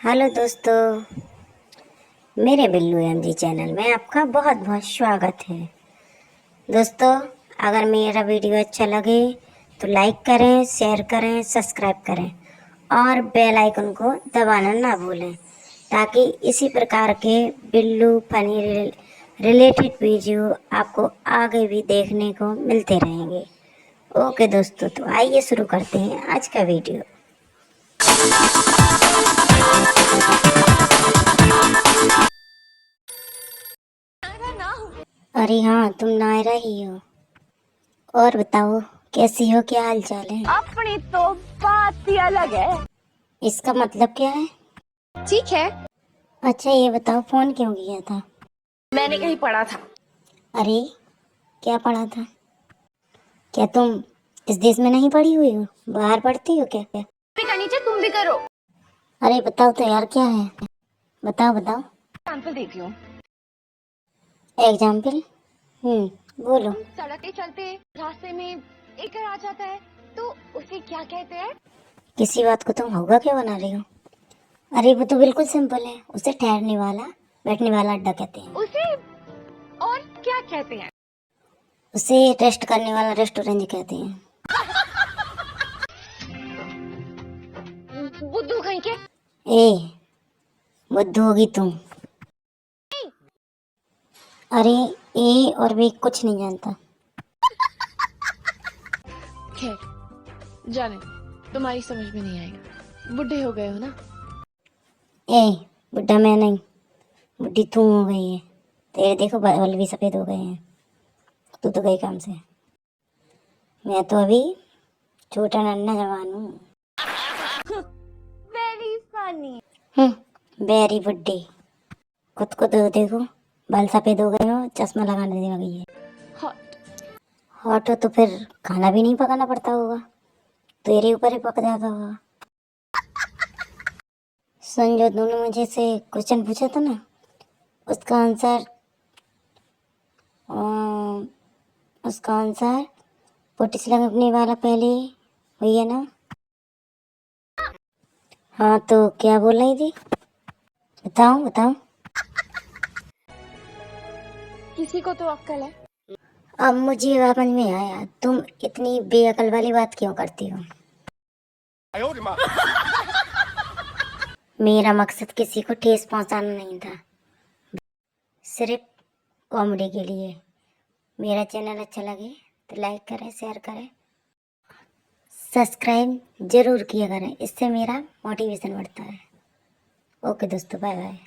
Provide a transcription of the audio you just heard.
Hello दोस्तों, मेरे Billu MG channel में आपका बहुत बहुत स्वागत है। दोस्तों, अगर मेरा वीडियो अच्छा लगे तो लाइक करें, शेयर करें, सब्सक्राइब करें और बेल आइकन को दबाना ना भूलें ताकि इसी प्रकार के बिल्लू फनी रिलेटेड वीडियो आपको आगे भी देखने को मिलते रहेंगे। ओके दोस्तों, तो आइए शुरू करते हैं आज का वीडियो। अरे हाँ, तुम नायरा ही हो। और बताओ, कैसी हो, क्या हाल चाल है? अपनी तो बात ही अलग है। इसका मतलब क्या है? ठीक है, अच्छा ये बताओ, फोन क्यों किया था? मैंने कहीं पढ़ा था। अरे क्या पढ़ा था? क्या तुम इस देश में नहीं पढ़ी हुई हो? बाहर पढ़ती हो क्या? भी करनी चाहिए, तुम भी करो। अरे बताओ तो यार, क्या है? बताओ बताओ। एग्जाम्पल देती हूँ। एग्जाम्पल? बोलो। सड़क पे चलते रास्ते में एक घर आ जाता है तो उसे क्या कहते हैं? किसी बात को तुम होगा क्या बना रही हो? अरे वो तो बिल्कुल सिंपल है, उसे ठहरने वाला बैठने वाला अड्डा कहते हैं। उसे और क्या कहते हैं? उसे रेस्ट करने वाला रेस्टोरेंट कहते हैं। बुद्धू कहीं के। ए, बुद्धू होगी तुम। अरे ए और बी कुछ नहीं जानता। खैर, जाने तुम्हारी समझ में नहीं आएगा। बुढ़े हो गए हो ना। ए, बुढ़ा मैं नहीं, बुढ़ी तू हो गई है। तेरे देखो बाल भी सफेद हो गए हैं। तू तो गई काम से। मैं तो अभी छोटा नन्हा जवान हूँ। Very funny. वेरी बुड्ढी। खुद को तो देखो, बाल सफेद हो गए हो, चश्मा लगाने दे गई है। हॉट। हॉट हो तो फिर खाना भी नहीं पकाना पड़ता होगा, तेरे ऊपर ही पक जाता होगा। सुन, जो तूने मुझे से क्वेश्चन पूछा था ना, उसका आंसर उसका आंसर पोटिस लगने वाला पहले हुई है ना? हाँ तो क्या बोल रही थी? बताओ बताओ। किसी को तो अक्ल है। अब मुझे समझ में आया, तुम इतनी बेअकल वाली बात क्यों करती हो। मेरा मकसद किसी को ठेस पहुंचाना नहीं था, सिर्फ कॉमेडी के लिए। मेरा चैनल अच्छा लगे तो लाइक करें, शेयर करें, सब्सक्राइब जरूर किया करें, इससे मेरा मोटिवेशन बढ़ता है। ओके दोस्तों, बाय बाय।